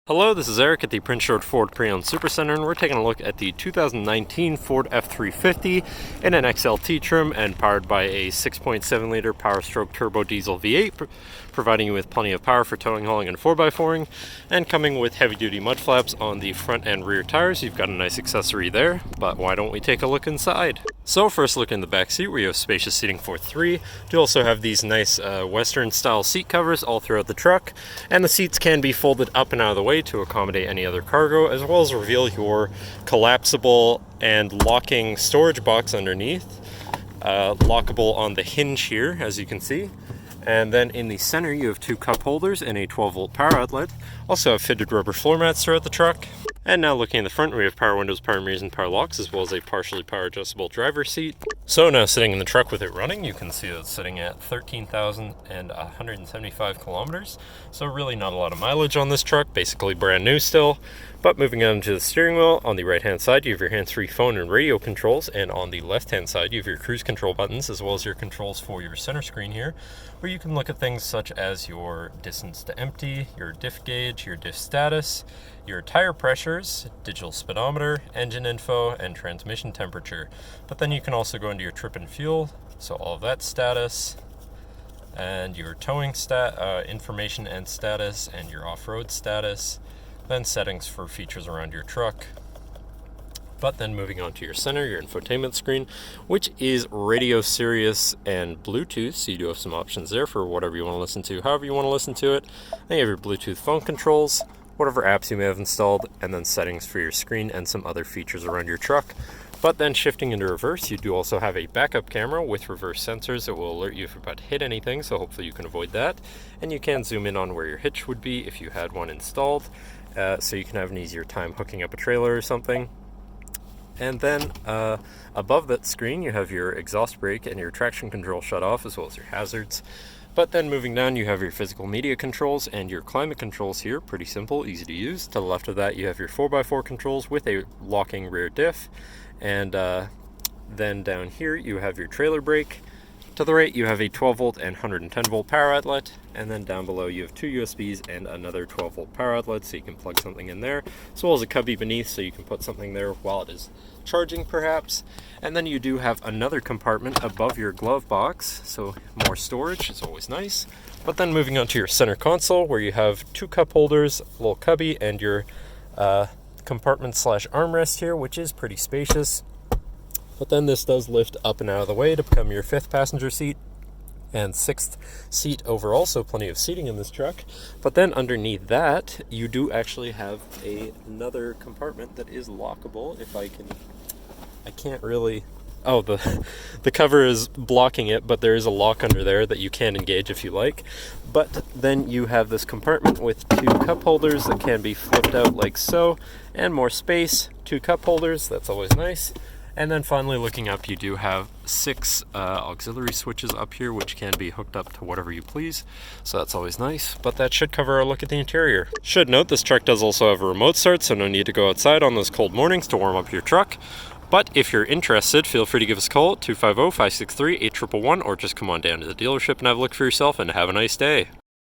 Hello, this is Eric at the Prince George Ford Pre-Owned Supercenter, and we're taking a look at the 2019 Ford F-350 in an XLT trim and powered by a 6.7 liter Power Stroke turbo diesel V8, providing you with plenty of power for towing, hauling, and 4x4ing, and coming with heavy-duty mud flaps on the front and rear tires. You've got a nice accessory there, but why don't we take a look inside? So first, look in the back seat where you have spacious seating for three. You also have these nice Western style seat covers all throughout the truck, and the seats can be folded up and out of the way to accommodate any other cargo, as well as reveal your collapsible and locking storage box underneath, lockable on the hinge here, as you can see. And then in the center you have two cup holders and a 12-volt power outlet. Also have fitted rubber floor mats throughout the truck. And now looking in the front, we have power windows, power mirrors, and power locks, as well as a partially power adjustable driver's seat. So now sitting in the truck with it running, you can see that it's sitting at 13,175 kilometers. So really not a lot of mileage on this truck, basically brand new still. But moving on to the steering wheel, on the right hand side you have your hands-free phone and radio controls, and on the left hand side you have your cruise control buttons, as well as your controls for your center screen here, where you can look at things such as your distance to empty, your diff gauge, your diff status, your tire pressures, digital speedometer, engine info, and transmission temperature. But then you can also go into your trip and fuel, so all of that status, and your towing information and status, and your off-road status, then settings for features around your truck. But then moving on to your center, your infotainment screen, which is radio, Sirius, and Bluetooth. So you do have some options there for whatever you want to listen to, however you want to listen to it. Then you have your Bluetooth phone controls, whatever apps you may have installed, and then settings for your screen and some other features around your truck. But then shifting into reverse, you do also have a backup camera with reverse sensors that will alert you if you're about to hit anything, so hopefully you can avoid that. And you can zoom in on where your hitch would be if you had one installed, so you can have an easier time hooking up a trailer or something. And then above that screen, you have your exhaust brake and your traction control shut off, as well as your hazards. But then moving down, you have your physical media controls and your climate controls here. Pretty simple, easy to use. To the left of that, you have your 4x4 controls with a locking rear diff. And then down here, you have your trailer brake. To the right, you have a 12-volt and 110-volt power outlet. And then down below, you have two USBs and another 12-volt power outlet, so you can plug something in there, as well as a cubby beneath, so you can put something there while it is charging, perhaps. And then you do have another compartment above your glove box, so more storage is always nice. But then moving on to your center console, where you have two cup holders, a little cubby, and your compartment slash armrest here, which is pretty spacious. But then this does lift up and out of the way to become your fifth passenger seat and sixth seat overall, so plenty of seating in this truck. But then underneath that, you do actually have another compartment that is lockable. If I can't really, the cover is blocking it, but there is a lock under there that you can engage if you like. But then you have this compartment with two cup holders that can be flipped out like so, and more space, two cup holders, that's always nice. And then finally, looking up, you do have 6 auxiliary switches up here, which can be hooked up to whatever you please. So that's always nice. But that should cover our look at the interior. Should note, this truck does also have a remote start, so no need to go outside on those cold mornings to warm up your truck. But if you're interested, feel free to give us a call at 250-563-8111, or just come on down to the dealership and have a look for yourself, and have a nice day.